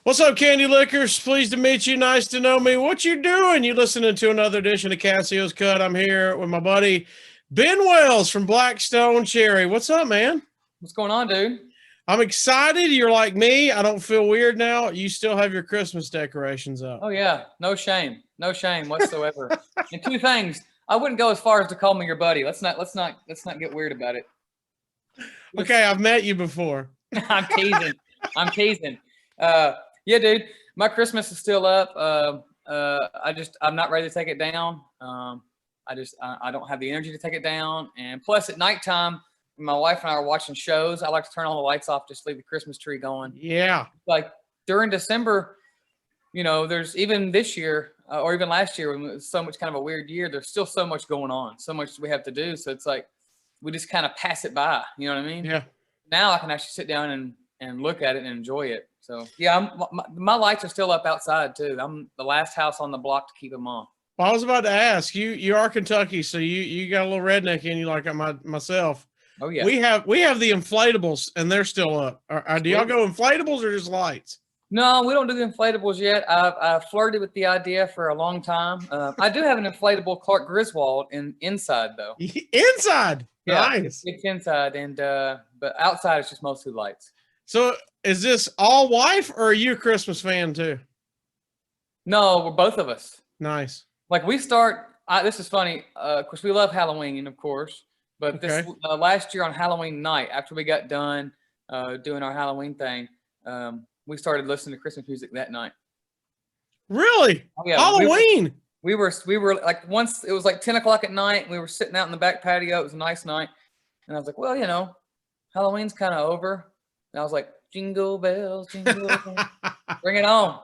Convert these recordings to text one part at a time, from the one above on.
What's up, Candy Lickers? Pleased to meet you. Nice to know me. What you doing? You listening to another edition of Casio's Cut. I'm here with my buddy Ben Wells from Blackstone Cherry. What's up, man? What's going on, dude? I'm excited. You're like me. I don't feel weird now. You still have your Christmas decorations up. Oh yeah, no shame whatsoever. And two things, I wouldn't go as far as to call me your buddy. Let's not get weird about it. Okay, I've met you before. I'm teasing. Yeah, dude, my Christmas is still up. I'm not ready to take it down. I don't have the energy to take it down. And plus, at nighttime, when my wife and I are watching shows, I like to turn all the lights off, just leave the Christmas tree going. Yeah. Like during December, there's even this year or even last year when it was so much kind of a weird year, there's still so much going on, so much we have to do. So it's like we just kind of pass it by. You know what I mean? Yeah. Now I can actually sit down and look at it and enjoy it. So yeah, my lights are still up outside too. I'm the last house on the block to keep them on. Well, I was about to ask you. You are Kentucky, so you got a little redneck in you, like myself. Oh yeah. We have the inflatables, and they're still up. Do y'all go inflatables or just lights? No, we don't do the inflatables yet. I've flirted with the idea for a long time. I do have an inflatable Clark Griswold inside though. Inside, yeah, nice. It's inside, and but outside it's just mostly lights. So is this all wife, or are you a Christmas fan too? No, we're both of us. Nice. Like we start. This is funny. Of course, we love Halloween, of course. But this last year on Halloween night, after we got done doing our Halloween thing, we started listening to Christmas music that night. Really? Oh, yeah. Halloween. We were like, once it was like 10 o'clock at night, and we were sitting out in the back patio. It was a nice night, and I was like, well, Halloween's kind of over. And I was like, jingle bells, jingle bells, bring it on.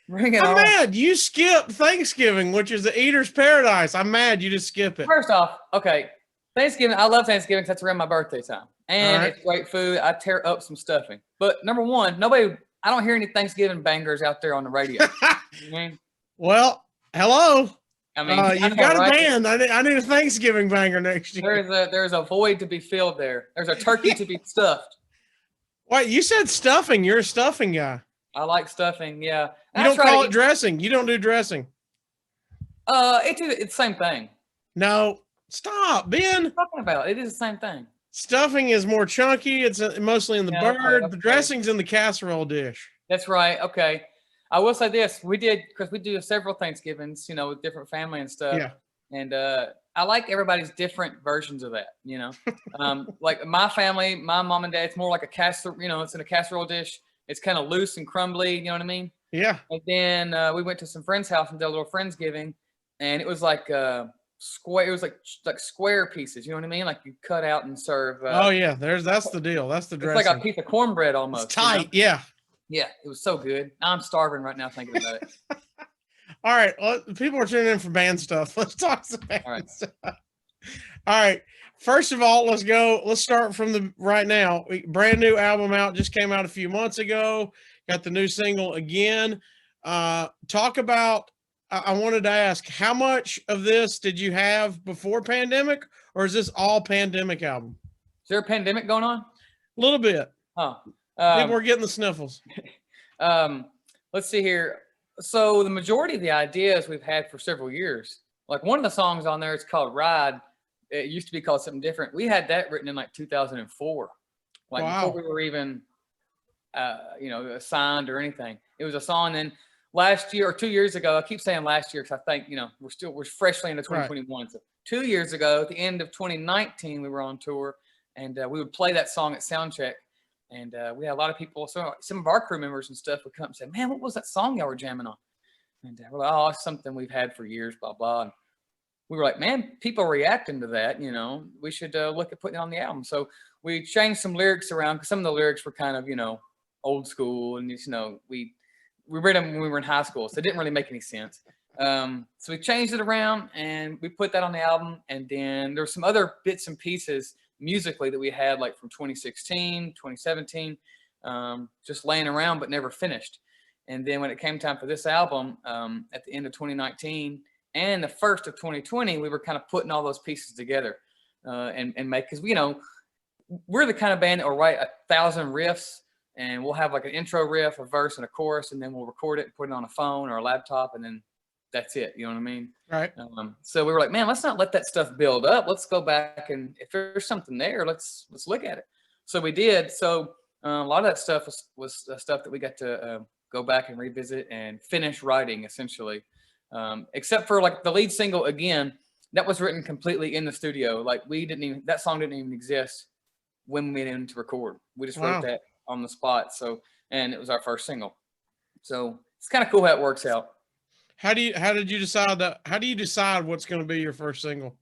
Bring it on. I'm mad you skipped Thanksgiving, which is the eater's paradise. I'm mad you just skip it. First off, okay. Thanksgiving, I love Thanksgiving because that's around my birthday time. And It's great food. I tear up some stuffing. But number one, I don't hear any Thanksgiving bangers out there on the radio. You know what I mean? Well, hello. I mean, you've got a band. I need a Thanksgiving banger next year. There's a void to be filled there. There's a turkey to be stuffed. Wait, you said stuffing. You're a stuffing guy. I like stuffing, yeah. You don't call it dressing. You don't do dressing. It's the same thing. No. Stop, Ben. What are you talking about? It is the same thing. Stuffing is more chunky. It's mostly in the bird. Okay. The dressing's in the casserole dish. That's right. Okay. I will say this. We do several Thanksgivings, with different family and stuff. Yeah. And I like everybody's different versions of that, Like my family, my mom and dad, it's more like a casserole, it's in a casserole dish. It's kind of loose and crumbly, you know what I mean? Yeah. And then we went to some friend's house and did a little Friendsgiving, and it was like square. It was like square pieces. You know what I mean? Like you cut out and serve. Oh yeah, that's the deal. That's the dressing. It's like a piece of cornbread almost. It's tight. Yeah. Yeah, it was so good. I'm starving right now thinking about it. All right, well, people are tuning in for band stuff. Let's talk some band stuff. All right. First of all, let's start from the right now. Brand new album out, just came out a few months ago. Got the new single again. Talk about, I wanted to ask, how much of this did you have before pandemic, or is this all pandemic album? Is there a pandemic going on? A little bit. Oh. People are getting the sniffles. Let's see here. So the majority of the ideas we've had for several years, like one of the songs on there, it's called Ride. It used to be called something different. We had that written in like 2004, like wow. Before we were even, signed or anything. It was a song. Then last year or 2 years ago, I keep saying last year because I think we're freshly into 2021. Right. So 2 years ago, at the end of 2019, we were on tour, and we would play that song at soundcheck. And we had a lot of people, some of our crew members and stuff would come and say, man, what was that song y'all were jamming on? And we're like, oh, it's something we've had for years, blah, blah. And we were like, man, people are reacting to that, we should look at putting it on the album. So we changed some lyrics around because some of the lyrics were kind of, old school. And, we read them when we were in high school, so it didn't really make any sense. So we changed it around and we put that on the album. And then there were some other bits and pieces musically that we had like from 2016, 2017, just laying around but never finished. And then when it came time for this album, at the end of 2019 and the first of 2020, we were kind of putting all those pieces together and make, because we're the kind of band that will write 1,000 riffs and we'll have like an intro riff, a verse, and a chorus, and then we'll record it and put it on a phone or a laptop, and then that's it. You know what I mean? Right. So we were like, man, let's not let that stuff build up. Let's go back, and if there's something there, let's look at it. So we did. So a lot of that stuff was stuff that we got to go back and revisit and finish writing, essentially. Except for like the lead single, again, that was written completely in the studio. Like that song didn't even exist when we went in to record. We just wrote that on the spot. So, and it was our first single. So it's kind of cool how it works out. How do you decide what's going to be your first single?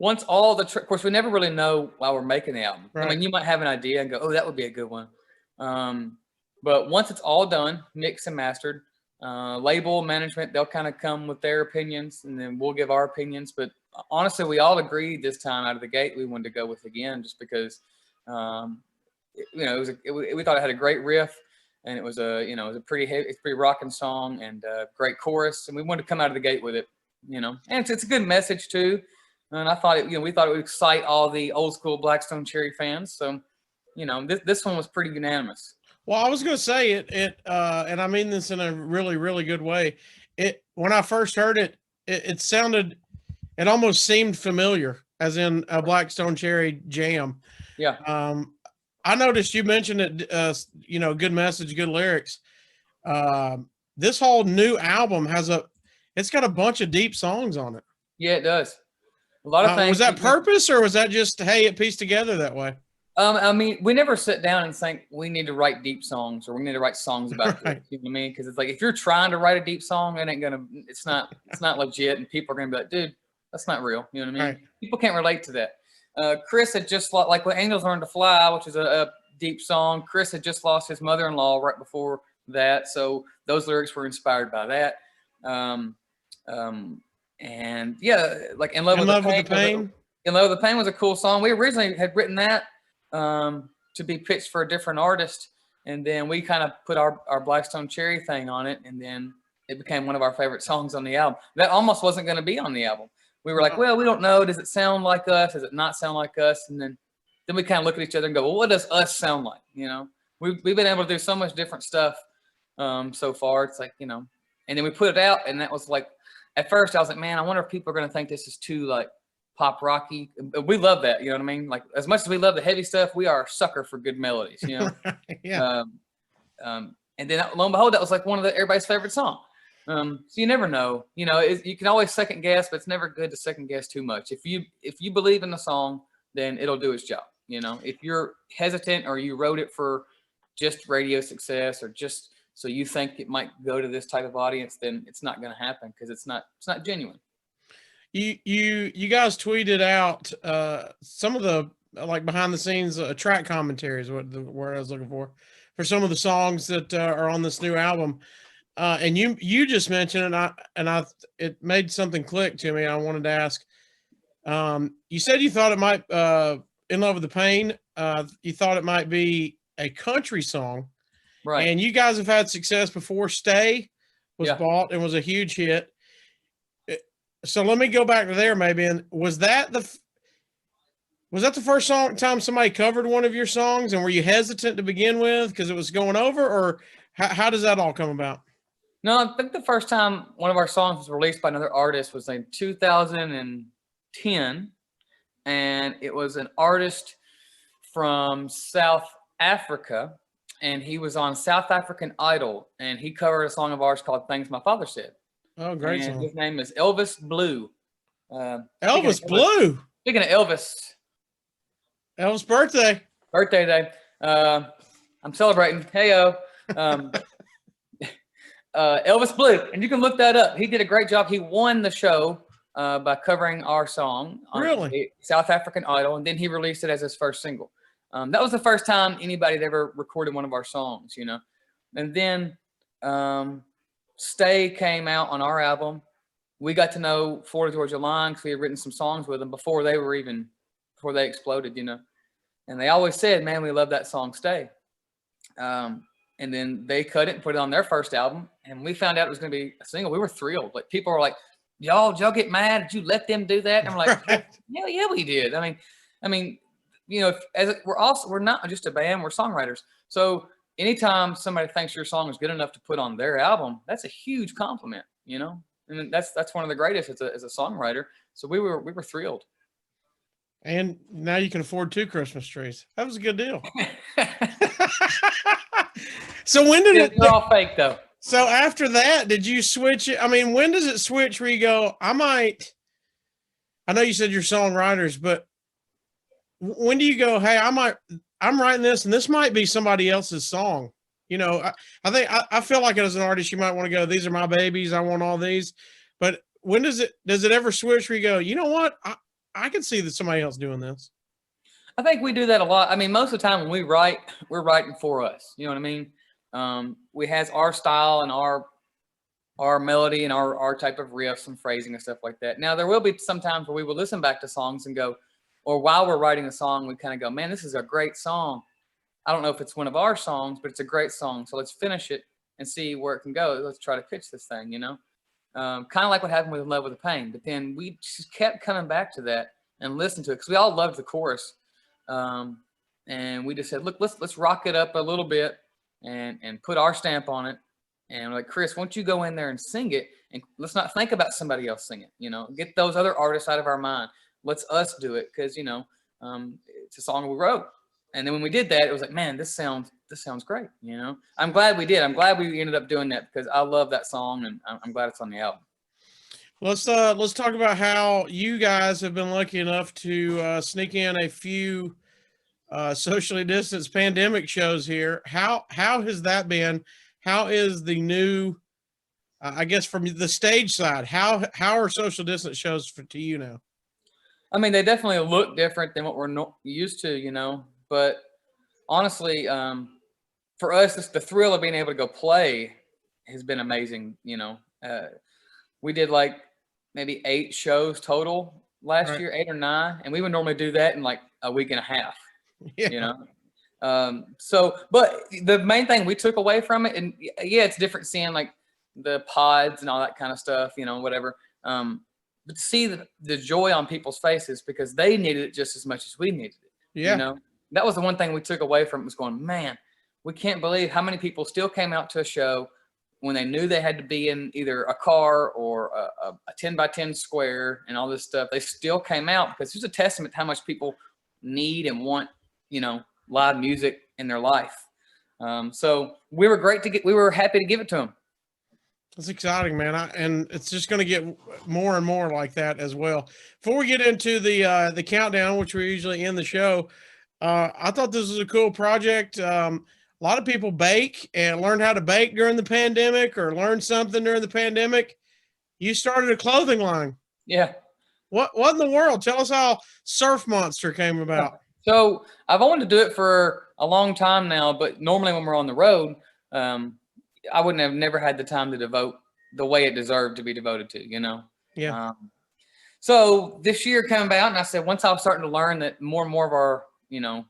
Once all of course, we never really know while we're making the album. Right. I mean, you might have an idea and go, oh, that would be a good one. But once it's all done, mixed and mastered, label management, they'll kind of come with their opinions, and then we'll give our opinions. But honestly, we all agreed this time out of the gate we wanted to go with Again, just because we thought it had a great riff, and it was a pretty rocking song and a great chorus, and we wanted to come out of the gate with it, and it's a good message too. And I thought we thought it would excite all the old school Blackstone Cherry fans. So, this one was pretty unanimous. Well, I was going to say it, and I mean this in a really, really good way. When I first heard it, it almost seemed familiar, as in a Blackstone Cherry jam. Yeah. I noticed you mentioned it, good message, good lyrics. This whole new album it's got a bunch of deep songs on it. Yeah, it does. A lot of things. Was that purpose, or was that just, hey, it pieced together that way? I mean, we never sit down and think we need to write deep songs, or we need to write songs about right. it. You know what I mean? Because it's like, if you're trying to write a deep song, it's not legit, and people are gonna be like, dude, that's not real. You know what I mean? Right. People can't relate to that. Chris had just like when Angels Learn to Fly, which is a deep song. Chris had just lost his mother-in-law right before that, so those lyrics were inspired by that. And yeah, like In Love with the Pain. In Love with the Pain was a cool song. We originally had written that to be pitched for a different artist, and then we kind of put our Blackstone Cherry thing on it, and then it became one of our favorite songs on the album. That almost wasn't going to be on the album. We were like, well, we don't know. Does it sound like us? Does it not sound like us? And then we kind of look at each other and go, well, what does us sound like? We've been able to do so much different stuff so far. It's like, and then we put it out, and that was like, at first I was like, man, I wonder if people are going to think this is too like pop rocky. We love that. You know what I mean? Like, as much as we love the heavy stuff, we are a sucker for good melodies, Yeah. And then lo and behold, that was like one of everybody's favorite song. So you never know, you can always second guess, but it's never good to second guess too much. If you believe in the song, then it'll do its job. If you're hesitant, or you wrote it for just radio success, or just so you think it might go to this type of audience, then it's not going to happen, because it's not genuine. You guys tweeted out some of the like behind the scenes track commentaries, what the word I was looking for some of the songs that are on this new album. And you just mentioned it, it made something click to me. I wanted to ask. You said you thought it might In Love with the Pain. You thought it might be a country song, right? And you guys have had success before. Stay was bought and was a huge hit. So let me go back to there, maybe. And was that the first time somebody covered one of your songs, and were you hesitant to begin with because it was going over, or how does that all come about? No, I think the first time one of our songs was released by another artist was in 2010, and it was an artist from South Africa, and he was on South African Idol, and he covered a song of ours called Things My Father Said. Oh, great song. His name is Elvis Blue. Elvis Blue. Speaking of Elvis birthday day. I'm celebrating. Hey-o. Elvis Blue, and you can look that up. He did a great job. He won the show by covering our song on really? South African Idol, and then he released it as his first single. That was the first time anybody had ever recorded one of our songs, And then Stay came out on our album. We got to know Florida Georgia Line because we had written some songs with them before they exploded, And they always said, man, we love that song, Stay. And then they cut it and put it on their first album, and we found out it was going to be a single. We were thrilled. Like, people were like, did y'all get mad? Did you let them do that? And I'm like, yeah, we did. I mean, you know, we're not just a band, we're songwriters. So anytime somebody thinks your song is good enough to put on their album, that's a huge compliment, you know? And that's one of the greatest as a songwriter. So we were thrilled. And now you can afford 2 Christmas trees. That was a good deal. So when did They're all fake though. So after that, did you switch it? I mean, when does it switch where you go, I know you said you're songwriters, but when do you go, hey, I'm writing this and this might be somebody else's song? You know, I feel like as an artist, you might want to go, these are my babies. I want all these. But when does it ever switch where you go, you know what? I can see that somebody else doing this. I think we do that a lot. I mean, most of the time when we write, we're writing for us. You know what I mean? We has our style and our melody and our type of riffs and phrasing and stuff like that. Now, there will be some times where we will listen back to songs and go, or while we're writing a song, we kind of go, man, this is a great song. I don't know if it's one of our songs, but it's a great song. So let's finish it and see where it can go. Let's try to pitch this thing, you know? Kind of like what happened with In Love with the Pain. But then we just kept coming back to that and listened to it because we all loved the chorus. And we just said, look, let's rock it up a little bit and put our stamp on it. And we're like, Chris, why don't you go in there and sing it? And let's not think about somebody else singing, you know, get those other artists out of our mind. Let's us do it. Cause you know, it's a song we wrote. And then when we did that, it was like, man, this sounds great. You know, I'm glad we did. I'm glad we ended up doing that because I love that song and I'm glad it's on the album. Let's talk about how you guys have been lucky enough to sneak in a few socially distanced pandemic shows here. How has that been? How is the new, I guess from the stage side, how are social distance shows to you now? I mean, they definitely look different than what we're used to, you know, but honestly, for us, it's the thrill of being able to go play has been amazing. You know, we did like maybe 8 shows total last year, 8 or 9. And we would normally do that in like a week and a half, you know? So, but the main thing we took away from it, and yeah, it's different seeing like the pods and all that kind of stuff, you know, whatever. But to see the joy on people's faces because they needed it just as much as we needed it. Yeah. You know, that was the one thing we took away from it was going, man, we can't believe how many people still came out to a show when they knew they had to be in either a car or a 10 by 10 square and all this stuff. They still came out because it's a testament to how much people need and want, you know, live music in their life. So we were happy to give it to them. That's exciting, man. And it's just going to get more and more like that as well. Before we get into the countdown, which we usually end the show, I thought this was a cool project. A lot of people bake and learned how to bake during the pandemic or learned something during the pandemic. You started a clothing line. Yeah. What in the world? Tell us how Surfmonster came about. So I've wanted to do it for a long time now, but normally when we're on the road, I wouldn't have never had the time to devote the way it deserved to be devoted to, you know? Yeah. So this year came about and I said, once I was starting to learn that more and more of our, you know,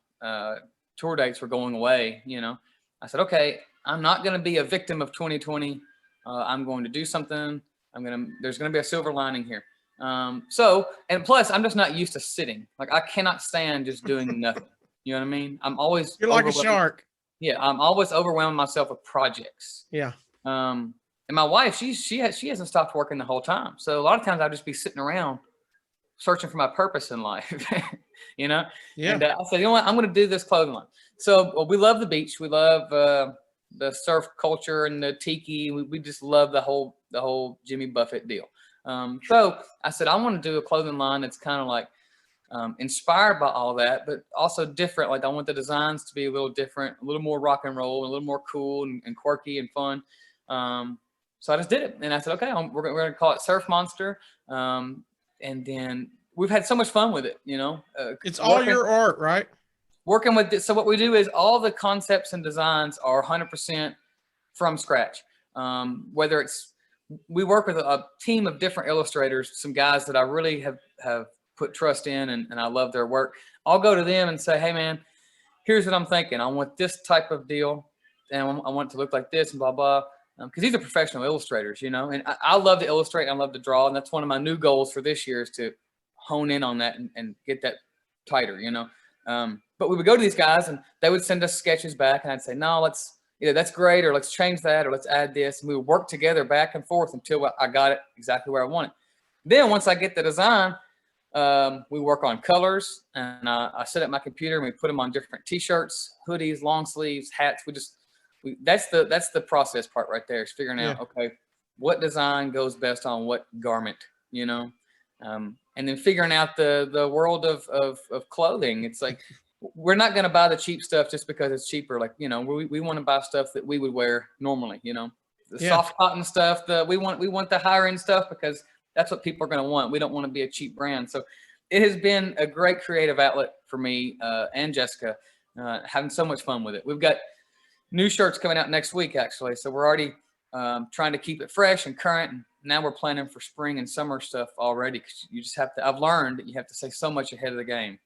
tour dates were going away, you know, I said, okay, I'm not going to be a victim of 2020. I'm going to do something. There's going to be a silver lining here. And plus I'm just not used to sitting. Like I cannot stand just doing nothing. You know what I mean? You're like a shark. Yeah, I'm always overwhelming myself with projects. Yeah. And my wife, she hasn't stopped working the whole time. So a lot of times I'll just be sitting around searching for my purpose in life, you know? Yeah. And I said, you know what? I'm going to do this clothing line. So we love the beach. We love the surf culture and the tiki. We just love the whole Jimmy Buffett deal. So I said, I want to do a clothing line that's kind of like inspired by all that, but also different. Like I want the designs to be a little different, a little more rock and roll, a little more cool and quirky and fun. So I just did it, and I said, okay, we're going to call it Surfmonster. And then we've had so much fun with it. You know, it's all your art, right? Working with it. So what we do is all the concepts and designs are 100% from scratch. Whether we work with a team of different illustrators, some guys that I really have put trust in and I love their work. I'll go to them and say, hey man, here's what I'm thinking. I want this type of deal and I want it to look like this and blah, blah. Because these are professional illustrators, you know, and I love to illustrate and I love to draw. And that's one of my new goals for this year is to hone in on that and get that tighter, you know. But we would go to these guys and they would send us sketches back, and I'd say, no, either that's great, or let's change that, or let's add this. And we would work together back and forth until I got it exactly where I want it. Then once I get the design, we work on colors, and I set up my computer and we put them on different t-shirts, hoodies, long sleeves, hats. That's the process part right there, is figuring out, okay, what design goes best on what garment, and then figuring out the world of clothing. It's like, we're not going to buy the cheap stuff just because it's cheaper. Like, we want to buy stuff that we would wear normally, the soft cotton stuff. We want the higher end stuff because that's what people are going to want. We don't want to be a cheap brand. So it has been a great creative outlet for me and Jessica, having so much fun with it. We've got new shirts coming out next week, actually. So we're already trying to keep it fresh and current. And now we're planning for spring and summer stuff already, because you just have to, I've learned that you have to stay so much ahead of the game.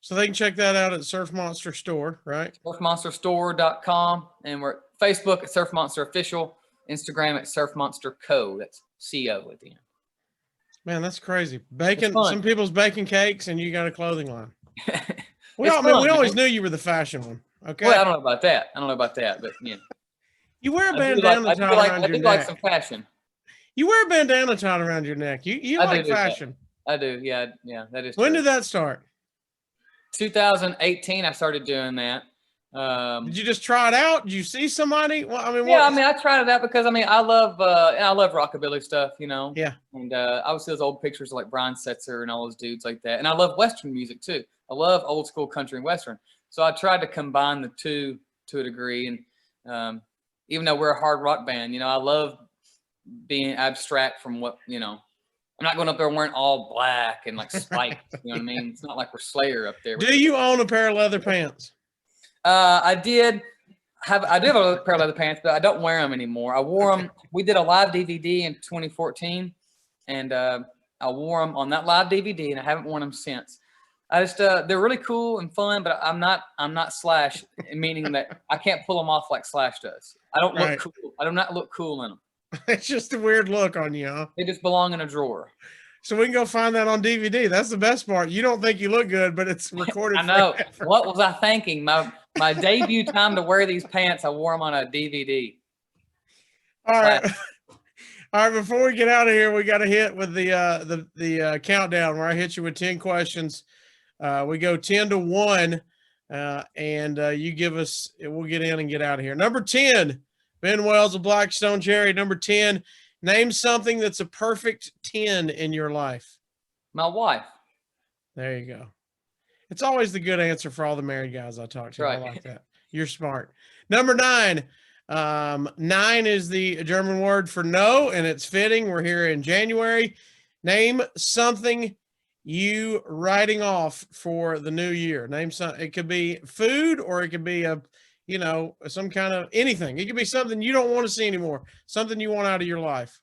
So they can check that out at Surfmonster Store, right? Surfmonsterstore.com. And we're at Facebook at Surfmonster Official, Instagram at Surfmonster Co. That's CO at the end. Man, that's crazy. Some people's baking cakes, and you got a clothing line. We always knew you were the fashion one. Okay. Well, I don't know about that, but yeah. You wear a bandana tied around your neck. I do like some fashion. You wear a bandana tied around your neck. You like fashion. I do. Yeah. That is. When did that start? 2018, I started doing that. Did you just try it out? Did you see somebody? Well, I tried it out because I love rockabilly stuff, Yeah. And I would see those old pictures of like Brian Setzer and all those dudes like that. And I love Western music too. I love old school country and Western. So I tried to combine the two to a degree. And even though we're a hard rock band, I love being abstract from what, I'm not going up there wearing all black and like spiked. You know what I mean? It's not like we're Slayer up there. Do you own a pair of leather pants? I do have a pair of leather pants, but I don't wear them anymore. I wore them. We did a live DVD in 2014, and I wore them on that live DVD, and I haven't worn them since. I just they're really cool and fun, but I'm not Slash, meaning that I can't pull them off like Slash does. I don't look cool. I do not look cool in them. It's just a weird look on you, huh? They just belong in a drawer. So we can go find that on DVD. That's the best part. You don't think you look good, but it's recorded. I know. What was I thinking? My debut time to wear these pants, I wore them on a DVD. All right. All right. Before we get out of here, we got to hit with the countdown where I hit you with 10 questions. We go 10 to 1, and you give us. We'll get in and get out of here. Number 10, Ben Wells of Blackstone Cherry. Number 10, name something that's a perfect 10 in your life. My wife. There you go. It's always the good answer for all the married guys I talk to. Right. I like that. You're smart. Number 9. 9 is the German word for no, and it's fitting. We're here in January. Name something you writing off for the new year. Name something. It could be food, or it could be some kind of anything. It could be something you don't want to see anymore. Something you want out of your life.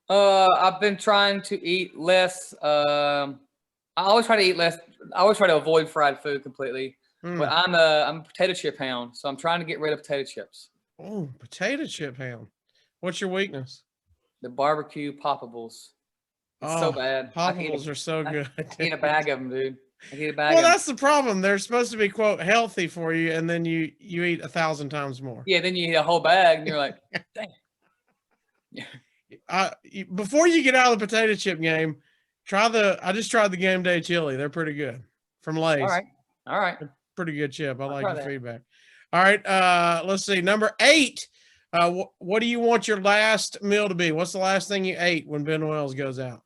I've been trying to eat less. I always try to eat less. I always try to avoid fried food completely. But I'm a potato chip hound, so I'm trying to get rid of potato chips. Oh, potato chip hound. What's your weakness? The barbecue poppables. It's so bad. Poppables are so good. I eat a bag of them, dude. Well, that's the problem. They're supposed to be, quote, healthy for you, and then you eat 1,000 times more. Yeah, then you eat a whole bag, and you're like, dang. Yeah. Before you get out of the potato chip game, I just tried the Game Day chili. They're pretty good from Lay's. All right. Pretty good chip. I like your feedback. All right. Let's see. Number 8. What do you want your last meal to be? What's the last thing you ate when Ben Wells goes out?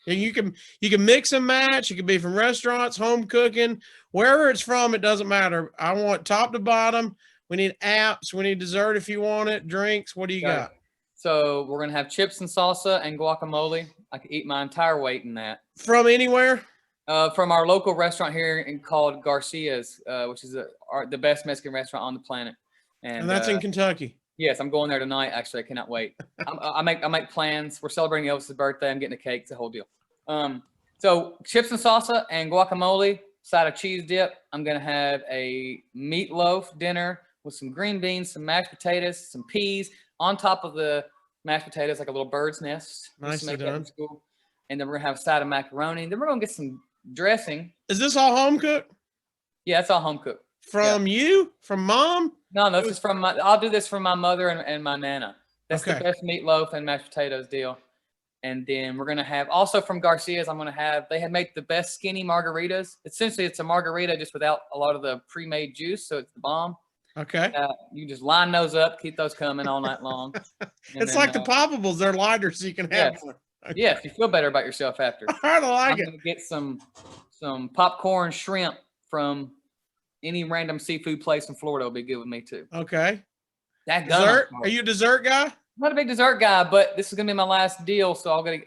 You can mix and match. It could be from restaurants, home cooking, wherever it's from. It doesn't matter. I want top to bottom. We need apps. We need dessert if you want it. Drinks. What do you got? So we're gonna have chips and salsa and guacamole. I could eat my entire weight in that. From anywhere? From our local restaurant here called Garcia's, which is the best Mexican restaurant on the planet. And that's in Kentucky. Yes, I'm going there tonight. Actually, I cannot wait. I make plans. We're celebrating Elvis's birthday. I'm getting a cake. It's a whole deal. So chips and salsa and guacamole, side of cheese dip. I'm gonna have a meatloaf dinner with some green beans, some mashed potatoes, some peas on top of the mashed potatoes, like a little bird's nest. Nicely done. And then we're gonna have a side of macaroni. Then we're gonna get some dressing. Is this all home cooked? Yeah, it's all home cooked. From you? From mom? No, this is from I'll do this from my mother and my nana. That's the Okay. best meatloaf and mashed potatoes deal. And then we're gonna have also from Garcia's. They had made the best skinny margaritas. Essentially, it's a margarita just without a lot of the pre-made juice, so it's the bomb. Okay. You just line those up, keep those coming all night long. It's like the poppables; they're lighter, so you can have yes. one. Okay. Yes, you feel better about yourself after. I don't like I'm gonna get some popcorn shrimp from any random seafood place in Florida. Will be good with me too. Okay. That Dessert? Are you a dessert guy? I'm not a big dessert guy, but this is gonna be my last deal, so I'll get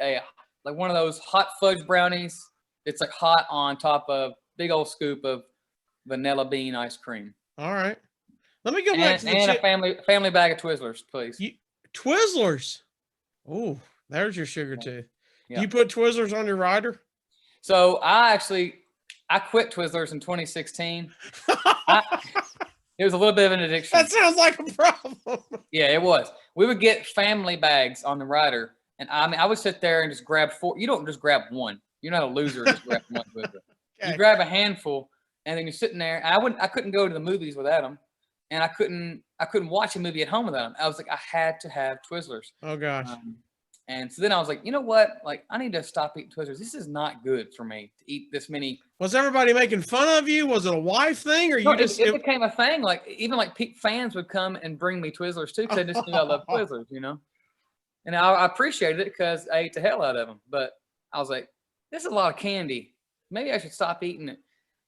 like one of those hot fudge brownies. It's like hot on top of big old scoop of vanilla bean ice cream. All right. Let me go back to the and a family bag of Twizzlers, please. Twizzlers. Oh, there's your sugar too. Yeah. Do you put Twizzlers on your rider? So I quit Twizzlers in 2016. It was a little bit of an addiction. That sounds like a problem. Yeah, it was. We would get family bags on the rider, and I would sit there and just grab 4. You don't just grab one. You're not a loser. Just grab one Twizzler. Okay. You grab a handful, and then you're sitting there. I couldn't go to the movies without them, and I couldn't watch a movie at home without them. I was like, I had to have Twizzlers. Oh gosh. And so then I was like, you know what? Like, I need to stop eating Twizzlers. This is not good for me to eat this many. Was everybody making fun of you? Was it a wife thing, or it became a thing? Like even fans would come and bring me Twizzlers too, because they just knew I love Twizzlers, you know. And I appreciated it because I ate the hell out of them. But I was like, this is a lot of candy. Maybe I should stop eating it.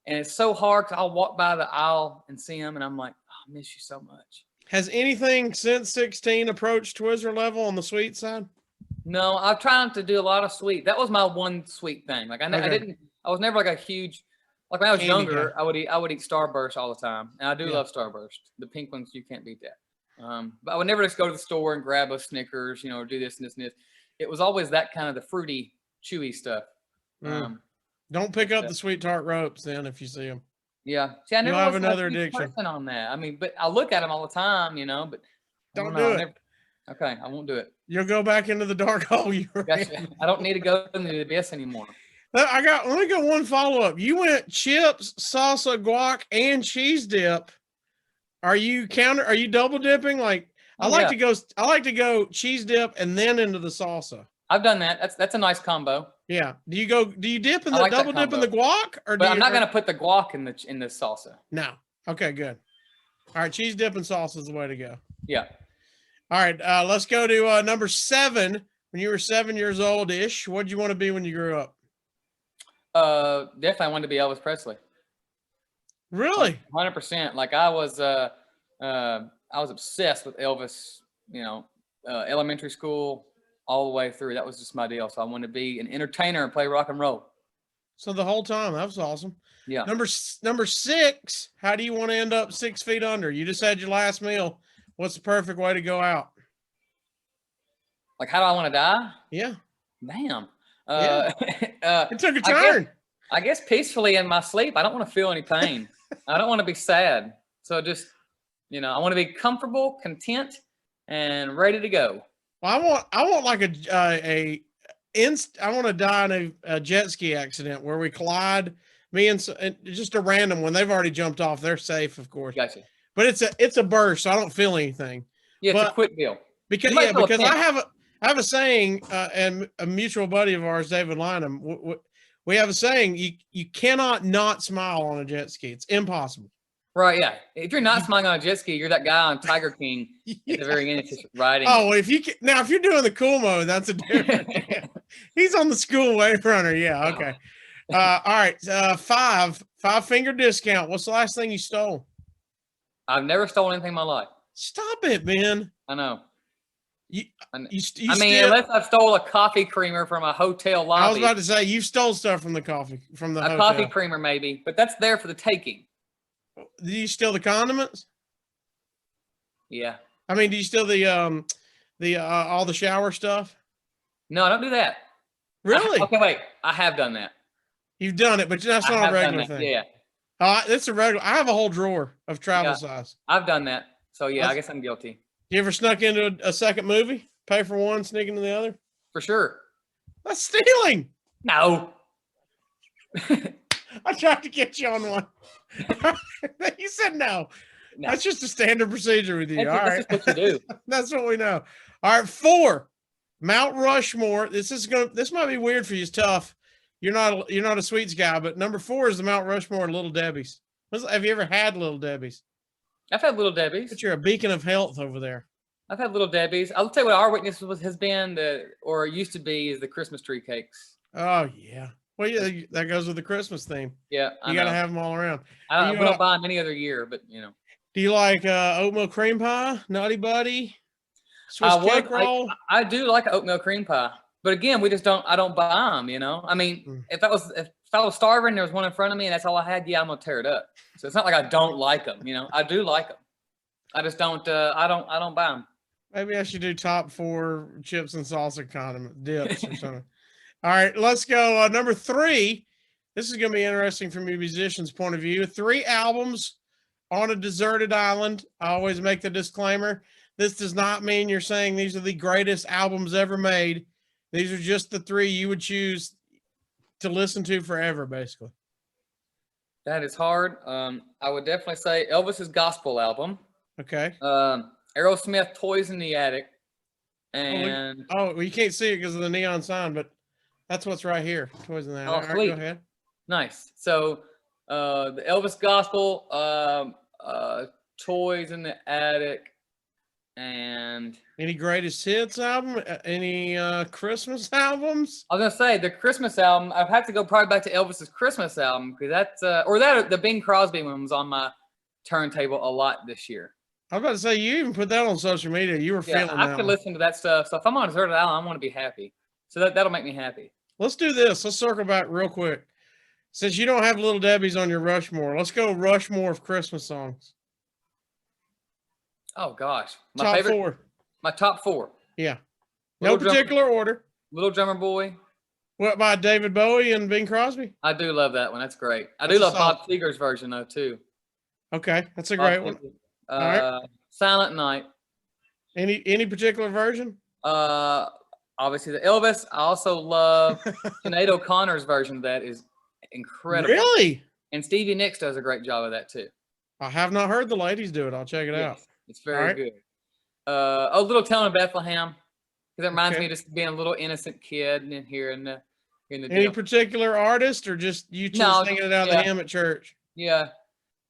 And it's so hard because I'll walk by the aisle and see them, and I'm like, oh, I miss you so much. Has anything since 16 approached Twizzler level on the sweet side? No, I've tried to do a lot of sweet. That was my one sweet thing. Like I was never like a huge, like when I was younger, I would eat Starburst all the time. And I do love Starburst. The pink ones, you can't beat that. But I would never just go to the store and grab a Snickers, or do this and this and this. It was always that kind of the fruity, chewy stuff. Don't pick up the sweet tart ropes then if you see them. Yeah. See, I never have another addiction on that. I mean, but I look at them all the time, but don't do it. Okay, I won't do it. You'll go back into the dark hole you were in. I don't need to go into the abyss anymore. Let me go one follow-up. You went chips, salsa, guac, and cheese dip. Are you double dipping? Like I like to go cheese dip and then into the salsa. I've done that. That's a nice combo. Yeah. Do you dip in the double dip in the guac? But I'm not gonna put the guac in the salsa. No. Okay, good. All right, cheese dip and salsa is the way to go. Yeah. All right, let's go to number 7. When you were 7 years old-ish, what did you want to be when you grew up? Definitely I wanted to be Elvis Presley. Really? 100%. Like I was obsessed with Elvis, elementary school all the way through. That was just my deal. So I wanted to be an entertainer and play rock and roll. So the whole time, that was awesome. Yeah. Number 6, how do you want to end up 6 feet under? You just had your last meal. What's the perfect way to go out? Like, how do I want to die? Yeah. Damn. It took a turn. I guess peacefully in my sleep. I don't want to feel any pain. I don't want to be sad. So just, I want to be comfortable, content, and ready to go. Well, I want like I want to die in a jet ski accident where we collide. Me and just a random one. They've already jumped off. They're safe, of course. Gotcha. But it's a burst, so I don't feel anything. Yeah, it's a quick deal. Because I have a saying, and a mutual buddy of ours, David Lynham, we have a saying: you cannot not smile on a jet ski. It's impossible. Right? Yeah. If you're not smiling on a jet ski, you're that guy on Tiger King at the very end, just riding. Oh, well, if you're doing the cool mode, that's a different. Yeah. He's on the school wave runner. Yeah. Okay. All right. 5-finger discount. What's the last thing you stole? I've never stolen anything in my life. Stop it, man. I know. Unless I stole a coffee creamer from a hotel lobby. I was about to say you stole stuff from the hotel. Coffee creamer maybe, but that's there for the taking. Do you steal the condiments? Yeah. I mean, do you steal the all the shower stuff? No, I don't do that. Really? Okay, wait. I have done that. You've done it, but that's not a regular thing. Yeah. It's a regular. I have a whole drawer of travel size. I've done that. So yeah, I guess I'm guilty. You ever snuck into a second movie? Pay for one, sneak into the other? For sure. That's stealing. No. I tried to get you on one. You said no. That's just a standard procedure with you. That's just what you do. That's what we know. All right, 4. Mount Rushmore. This might be weird for you. It's tough. You're not a sweets guy, but number 4 is the Mount Rushmore Little Debbie's. Have you ever had Little Debbie's? I've had Little Debbie's. But you're a beacon of health over there. I've had Little Debbie's. I'll tell you what our weakness has been, or used to be, is the Christmas tree cakes. Oh yeah. Well, yeah, that goes with the Christmas theme. Yeah, you got to have them all around. We don't buy them any other year, but you know. Do you like oatmeal cream pie, Nutty Buddy, Swiss cake roll? I do like oatmeal cream pie, but again, I don't buy them. You know, I mean, if I was starving, and there was one in front of me, and that's all I had. Yeah, I'm gonna tear it up. So it's not like I don't like them. You know, I do like them. I just don't. I don't buy them. Maybe I should do top 4 chips and salsa condiment dips or something. All right, let's go. Number 3. This is going to be interesting from a musician's point of view. 3 albums on a deserted island. I always make the disclaimer. This does not mean you're saying these are the greatest albums ever made. These are just the 3 you would choose to listen to forever, basically. That is hard. I would definitely say Elvis's gospel album. Okay. Aerosmith, Toys in the Attic, and well, you can't see it because of the neon sign, but that's what's right here. Toys in the Attic. All right, go ahead. Nice. So the Elvis gospel, Toys in the Attic, and any greatest hits album? Any Christmas albums? I was gonna say the Christmas album. I'd have to go probably back to Elvis's Christmas album because that's the Bing Crosby one was on my turntable a lot this year. I was about to say, you even put that on social media. You were feeling that. I could listen to that stuff. So if I'm on a deserted island, I want to be happy. So that'll make me happy. Let's do this. Let's circle back real quick. Since you don't have Little Debbie's on your Rushmore, let's go Rushmore of Christmas songs. Oh, gosh. My top 4. My top 4. Yeah. No particular order. Little Drummer Boy. What, by David Bowie and Bing Crosby? I do love that one. That's great. I do love Bob Seger's version, though, too. Okay. That's a great one. Right. Silent Night. Any particular version? Obviously the Elvis. I also love Sinead O'Connor's version of that is incredible. Really? And Stevie Nicks does a great job of that too. I have not heard the ladies do it. I'll check it out. It's very good. Little Town of Bethlehem, because it reminds me of just being a little innocent kid and hearing the Any particular artist, or just you singing it out of the hymn at church? Yeah.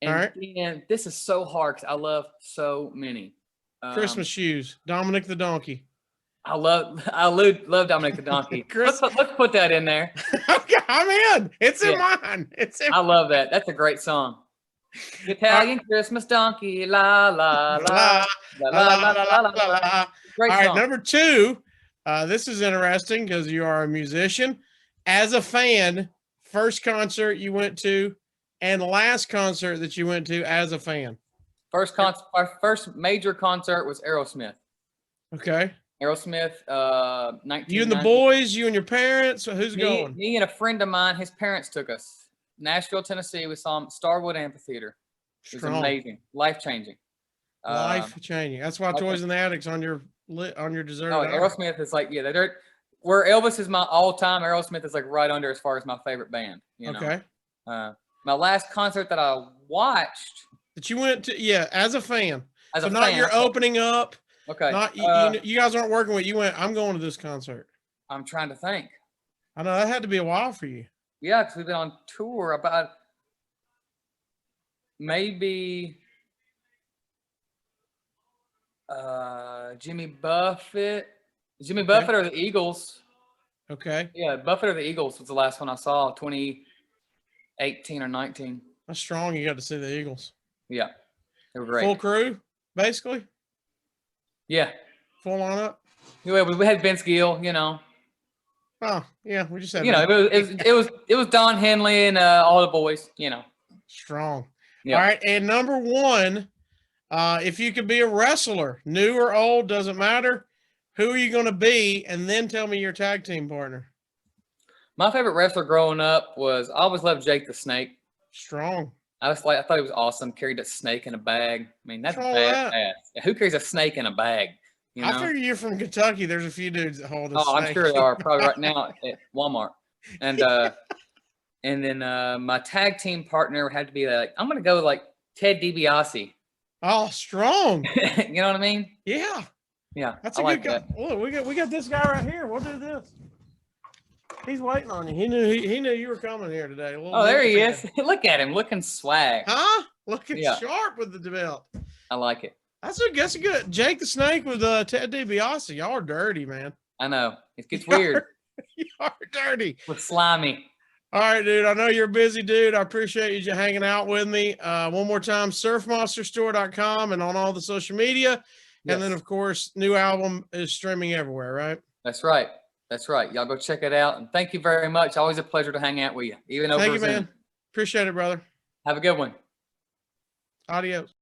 And this is so hard because I love so many. Christmas Shoes, Dominic the Donkey. I love Dominic the Donkey. Let's put that in there. Okay, I'm in. It's in mine. I love that. That's a great song. Italian Christmas Donkey, la la la la la la la la la. Great song. All right, number 2. This is interesting because you are a musician. As a fan, first concert you went to, and last concert that you went to as a fan. Our first major concert was Aerosmith. Okay. Aerosmith, 1990. You and the boys, you and your parents. So who's going? Me and a friend of mine. His parents took us. Nashville, Tennessee. We saw him at Starwood Amphitheater. It was amazing, life changing. Life changing. That's why Toys in the Attic's on your dessert. Oh, Aerosmith is like where Elvis is my all time. Aerosmith is like right under as far as my favorite band. You know? Okay. My last concert that I watched. That you went to, as a fan. As so a not fan, you're opening up. Okay. Not you guys aren't working with. You went. I'm going to this concert. I'm trying to think. I know that had to be a while for you. Yeah, because we've been on tour about maybe Jimmy Buffett or the Eagles. Okay. Yeah, Buffett or the Eagles was the last one I saw, 2018 or 19. That's strong. You got to see the Eagles. Yeah, they were great. Full crew, basically. Yeah. Full lineup. Yeah, we had Vince Gill, you know. Oh yeah, we just had. You know, it was Don Henley and all the boys. You know. Strong. Yep. All right, and number 1, if you could be a wrestler, new or old, doesn't matter. Who are you going to be? And then tell me your tag team partner. My favorite wrestler growing up I always loved Jake the Snake. Strong. I thought he was awesome. Carried a snake in a bag. I mean, that's badass. Yeah, who carries a snake in a bag? You know? I figure you're from Kentucky. There's a few dudes that hold a snake. I'm sure there are probably right now at Walmart. And And then my tag team partner had to be I'm going to go like Ted DiBiase. Oh, strong. You know what I mean? Yeah. Yeah. That's a good guy. Look, we got this guy right here. We'll do this. He's waiting on you. He knew you were coming here today. Oh, there he is. Look at him, looking swag. Huh? Looking sharp with the belt. I like it. That's a good. Jake the Snake with Ted DiBiase. Y'all are dirty, man. I know. It gets weird. You are dirty. With slimy. All right, dude. I know you're a busy dude. I appreciate you hanging out with me. One more time, surfmonsterstore.com and on all the social media. Yes. And then, of course, new album is streaming everywhere, right? That's right. That's right. Y'all go check it out. And thank you very much. Always a pleasure to hang out with you, even over Zoom. Thank you, man. Appreciate it, brother. Have a good one. Adios.